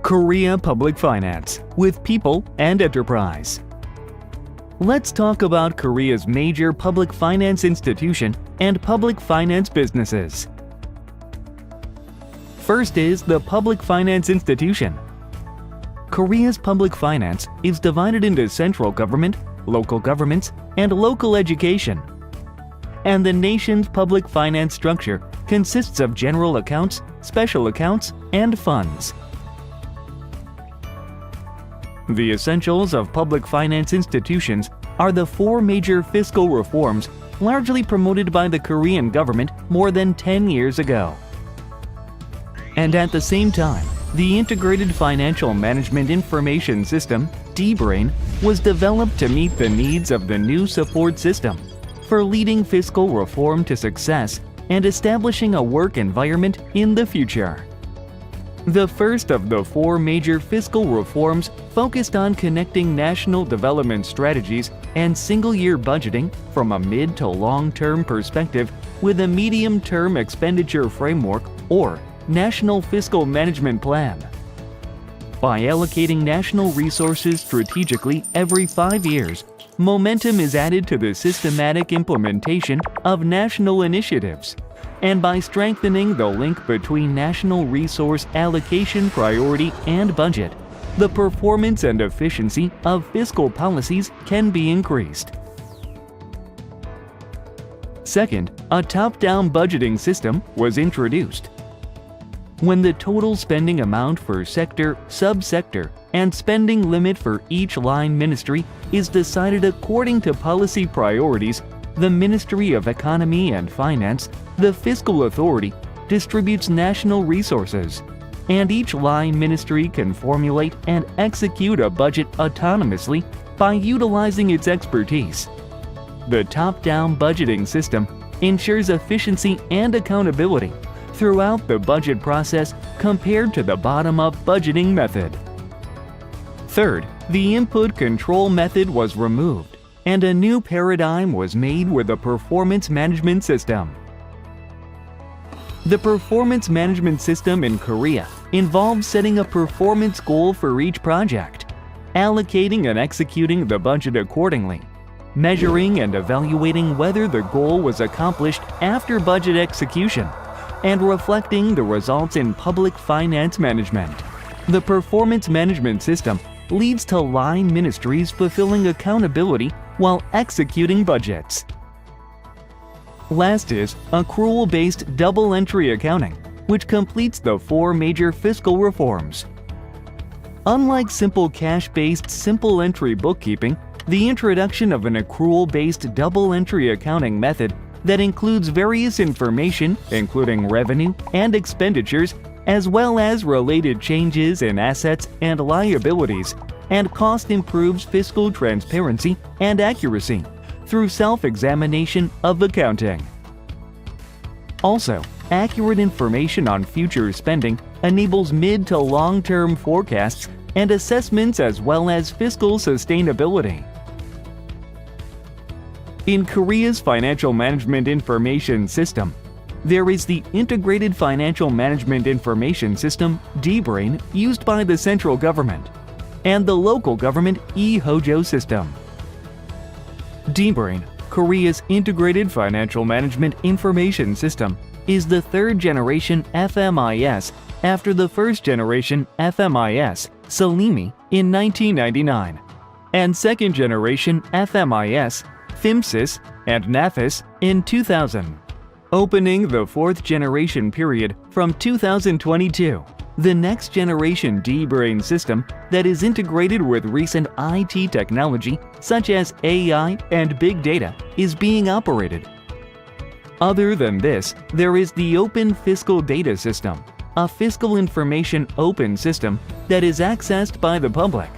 Korea Public Finance with People and Enterprise. Let's talk about Korea's major public finance institution and public finance businesses. First is the public finance institution. Korea's public finance is divided into central government, local governments, and local education. And the nation's public finance structure consists of general accounts, special accounts, and funds. The essentials of public finance institutions are the four major fiscal reforms largely promoted by the Korean government more than 10 years ago. And at the same time, the Integrated Financial Management Information System, D-Brain, was developed to meet the needs of the new support system for leading fiscal reform to success and establishing a work environment in the future. The first of the four major fiscal reforms focused on connecting national development strategies and single-year budgeting from a mid- to long-term perspective with a medium-term expenditure framework or National Fiscal Management Plan. By allocating national resources strategically every 5 years, momentum is added to the systematic implementation of national initiatives. And by strengthening the link between national resource allocation priority and budget, the performance and efficiency of fiscal policies can be increased. Second, a top-down budgeting system was introduced. When the total spending amount for sector, subsector, and spending limit for each line ministry is decided according to policy priorities, the Ministry of Economy and Finance, the fiscal authority, distributes national resources, and each line ministry can formulate and execute a budget autonomously by utilizing its expertise. The top-down budgeting system ensures efficiency and accountability throughout the budget process compared to the bottom-up budgeting method. Third, the input control method was removed, and a new paradigm was made with the performance management system. The performance management system in Korea involves setting a performance goal for each project, allocating and executing the budget accordingly, measuring and evaluating whether the goal was accomplished after budget execution, and reflecting the results in public finance management. The performance management system leads to line ministries fulfilling accountability while executing budgets. Last is accrual-based double entry accounting, which completes the four major fiscal reforms. Unlike simple cash-based simple entry bookkeeping, the introduction of an accrual-based double entry accounting method that includes various information, including revenue and expenditures, as well as related changes in assets and liabilities, and cost improves fiscal transparency and accuracy through self-examination of accounting. Also, accurate information on future spending enables mid- to long-term forecasts and assessments as well as fiscal sustainability. In Korea's Financial Management Information System, there is the Integrated Financial Management Information System, D-Brain, used by the central government, and the local government E-Hojo system. D-Brain, Korea's Integrated Financial Management Information System, is the third-generation FMIS after the first-generation FMIS, Salimi, in 1999, and second-generation FMIS, FIMSIS, and NAFIS in 2000. Opening the fourth-generation period from 2022, the next-generation D-Brain system that is integrated with recent IT technology such as AI and big data is being operated. Other than this, there is the Open Fiscal Data System, a fiscal information open system that is accessed by the public,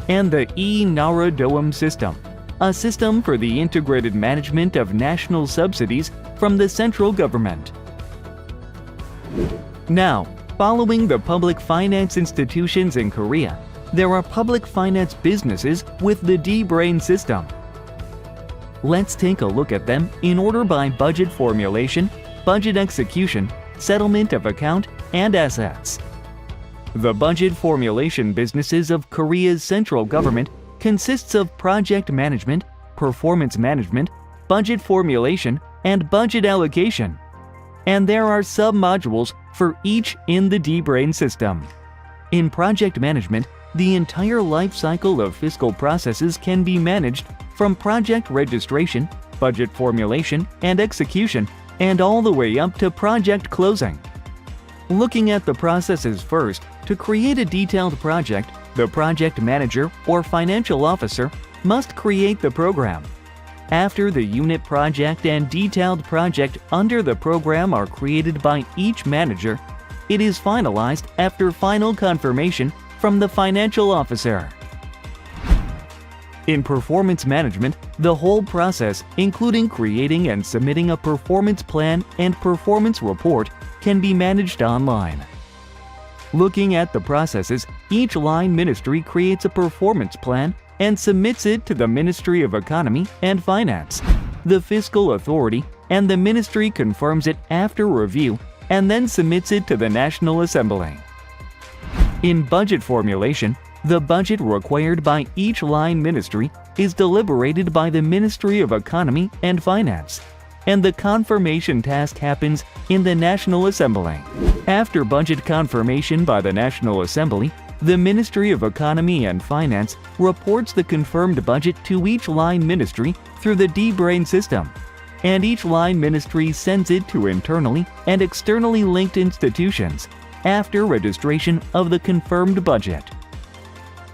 and the E-Nara Doum system, a system for the integrated management of national subsidies from the central government. Now, following the public finance institutions in Korea, there are public finance businesses with the D-Brain system. Let's take a look at them in order by budget formulation, budget execution, settlement of account, and assets. The budget formulation businesses of Korea's central government consists of project management, performance management, budget formulation, and budget allocation. And there are sub-modules for each in the D-Brain system. In project management, the entire life cycle of fiscal processes can be managed from project registration, budget formulation and execution, and all the way up to project closing. Looking at the processes first, to create a detailed project, the project manager or financial officer must create the program. After the unit project and detailed project under the program are created by each manager, it is finalized after final confirmation from the financial officer. In performance management, the whole process, including creating and submitting a performance plan and performance report, can be managed online. Looking at the processes, each line ministry creates a performance plan and submits it to the Ministry of Economy and Finance. The Fiscal Authority and the ministry confirms it after review and then submits it to the National Assembly. In budget formulation, the budget required by each line ministry is deliberated by the Ministry of Economy and Finance, and the confirmation task happens in the National Assembly. After budget confirmation by the National Assembly, the Ministry of Economy and Finance reports the confirmed budget to each line ministry through the D-Brain system, and each line ministry sends it to internally and externally linked institutions after registration of the confirmed budget.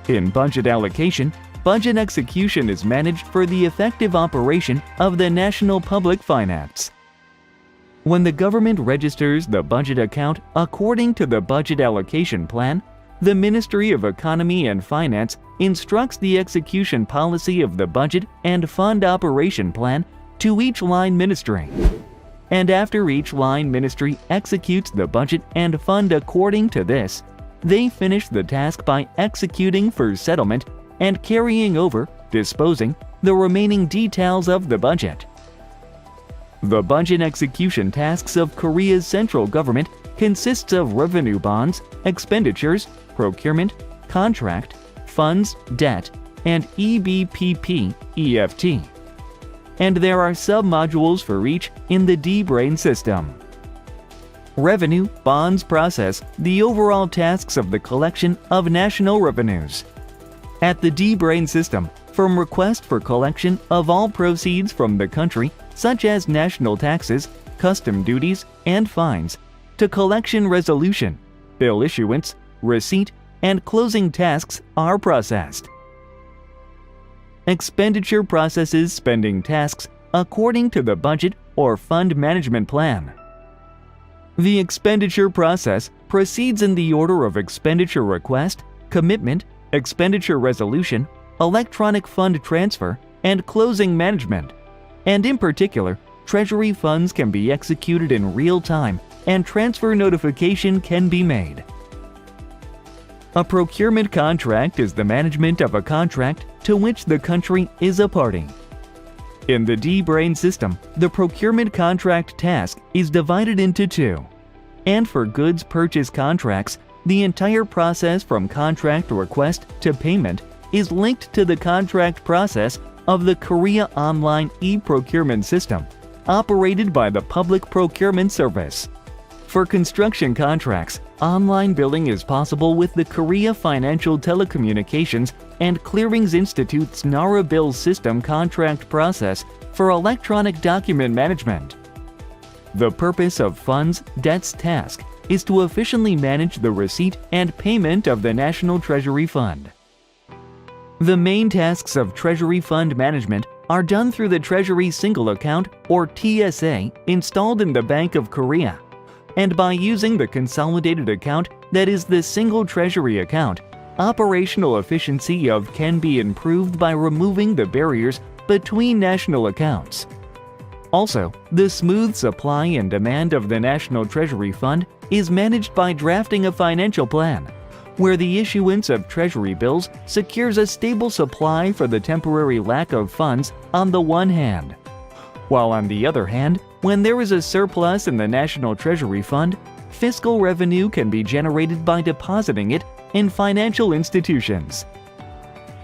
In budget allocation, budget execution is managed for the effective operation of the national public finance. When the government registers the budget account according to the budget allocation plan, the Ministry of Economy and Finance instructs the execution policy of the budget and fund operation plan to each line ministry. And after each line ministry executes the budget and fund according to this, they finish the task by executing for settlement and carrying over, disposing, the remaining details of the budget. The budget execution tasks of Korea's central government consists of revenue bonds, expenditures, procurement, contract, funds, debt, and EBPP, EFT. And there are sub-modules for each in the D-Brain system. Revenue bonds process the overall tasks of the collection of national revenues. At the D-Brain system, from request for collection of all proceeds from the country, such as national taxes, custom duties, and fines, to collection resolution, bill issuance, receipt, and closing tasks are processed. Expenditure processes spending tasks according to the budget or fund management plan. The expenditure process proceeds in the order of expenditure request, commitment, expenditure resolution, electronic fund transfer, and closing management. And in particular, Treasury funds can be executed in real time and transfer notification can be made. A procurement contract is the management of a contract to which the country is a party. In the D-Brain system, the procurement contract task is divided into two. And for goods purchase contracts, the entire process from contract request to payment is linked to the contract process of the Korea Online e-procurement system, operated by the Public Procurement Service. For construction contracts, online billing is possible with the Korea Financial Telecommunications and Clearings Institute's NARA Bill System contract process for electronic document management. The purpose of Funds Debts task is to efficiently manage the receipt and payment of the National Treasury Fund. The main tasks of Treasury Fund management are done through the Treasury Single Account or TSA installed in the Bank of Korea, and by using the consolidated account that is the single Treasury account, operational efficiency can be improved by removing the barriers between national accounts. Also, the smooth supply and demand of the National Treasury Fund is managed by drafting a financial plan, where the issuance of Treasury bills secures a stable supply for the temporary lack of funds on the one hand, while on the other hand, when there is a surplus in the National Treasury Fund, fiscal revenue can be generated by depositing it in financial institutions.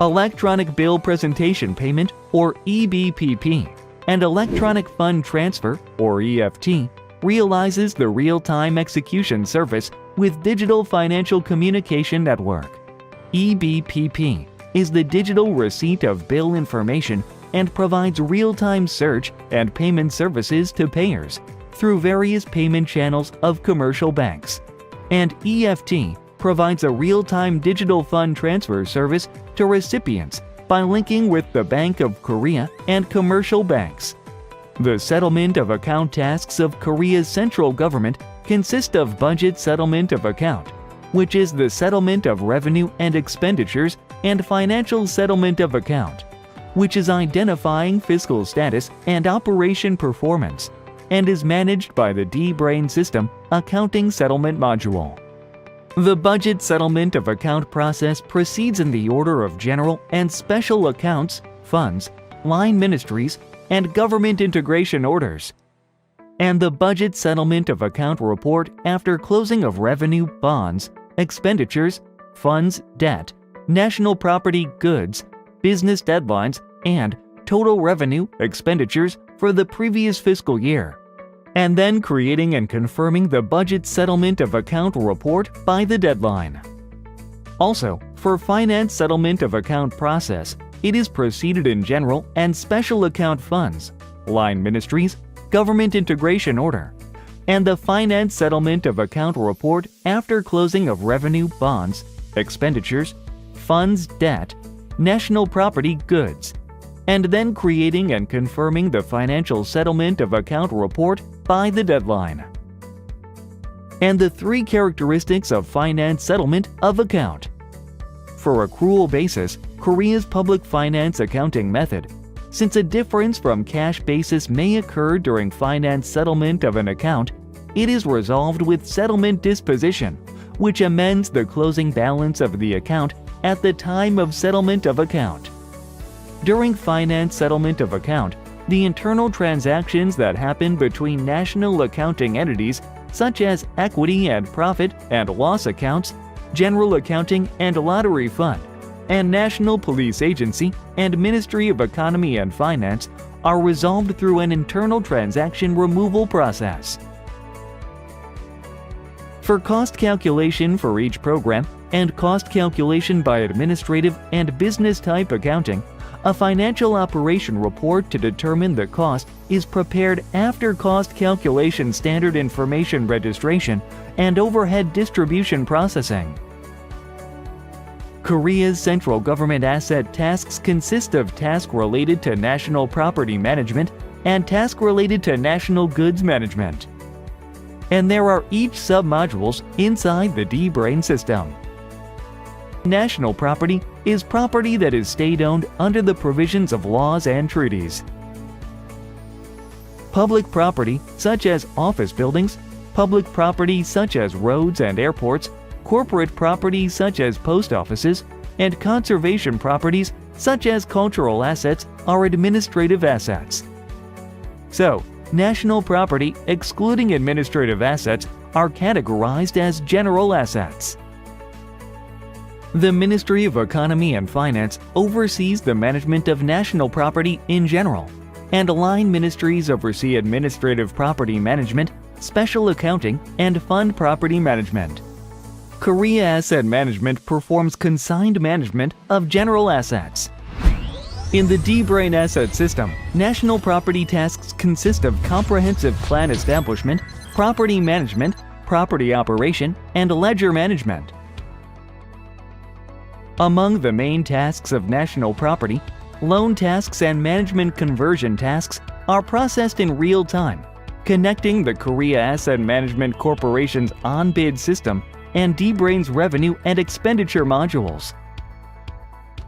Electronic Bill Presentation Payment, or EBPP, and Electronic Fund Transfer, or EFT, realizes the real-time execution service with Digital Financial Communication Network. EBPP is the digital receipt of bill information and provides real-time search and payment services to payers through various payment channels of commercial banks. And EFT provides a real-time digital fund transfer service to recipients by linking with the Bank of Korea and commercial banks. The settlement of account tasks of Korea's central government consist of budget settlement of account, which is the settlement of revenue and expenditures, and financial settlement of account, which is identifying fiscal status and operation performance, and is managed by the D-Brain System Accounting Settlement Module. The budget settlement of account process proceeds in the order of general and special accounts, funds, line ministries, and government integration orders. And the budget settlement of account report after closing of revenue, bonds, expenditures, funds, debt, national property, goods, business deadlines, and total revenue, expenditures for the previous fiscal year, and then creating and confirming the budget settlement of account report by the deadline. Also, for finance settlement of account process, it is proceeded in general and special account funds, line ministries, government integration order, and the finance settlement of account report after closing of revenue, bonds, expenditures, funds, debt, national property, goods, and then creating and confirming the financial settlement of account report by the deadline. And the three characteristics of finance settlement of account. For accrual basis, Korea's public finance accounting method, since a difference from cash basis may occur during finance settlement of an account, it is resolved with settlement disposition, which amends the closing balance of the account at the time of settlement of account. During finance settlement of account, the internal transactions that happen between national accounting entities such as equity and profit and loss accounts, general accounting and lottery fund, and National Police Agency and Ministry of Economy and Finance are resolved through an internal transaction removal process. For cost calculation for each program and cost calculation by administrative and business type accounting, a financial operation report to determine the cost is prepared after cost calculation standard information registration and overhead distribution processing. Korea's central government asset tasks consist of tasks related to national property management and tasks related to national goods management. And there are each sub-modules inside the D-Brain system. National property is property that is state-owned under the provisions of laws and treaties. Public property, such as office buildings, public property such as roads and airports, corporate property such as post offices, and conservation properties such as cultural assets are administrative assets. So, national property, excluding administrative assets, are categorized as general assets. The Ministry of Economy and Finance oversees the management of national property in general, and line ministries oversee administrative property management, special accounting, and fund property management. Korea Asset Management performs consigned management of general assets. In the D-Brain asset system, national property tasks consist of comprehensive plan establishment, property management, property operation, and ledger management. Among the main tasks of national property, loan tasks and management conversion tasks are processed in real time, connecting the Korea Asset Management Corporation's on-bid system and D-Brain's revenue and expenditure modules.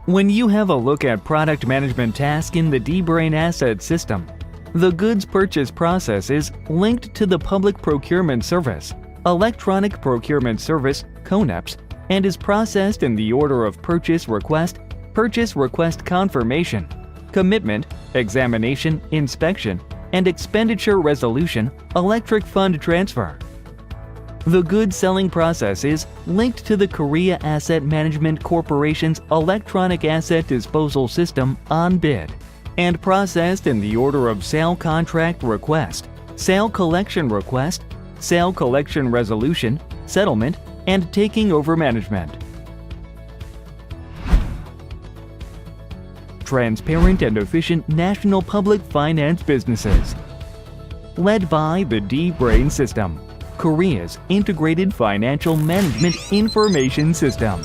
When you have a look at product management task in the D-Brain asset system, the goods purchase process is linked to the Public Procurement Service, Electronic Procurement Service, CONEPS, and is processed in the order of purchase request confirmation, commitment, examination, inspection, and expenditure resolution, electric fund transfer. The goods selling process is linked to the Korea Asset Management Corporation's electronic asset disposal system on-bid and processed in the order of sale contract request, sale collection request, sale collection resolution, settlement, and taking over management. Transparent and efficient national public finance businesses. Led by the D-Brain System, Korea's integrated financial management information system.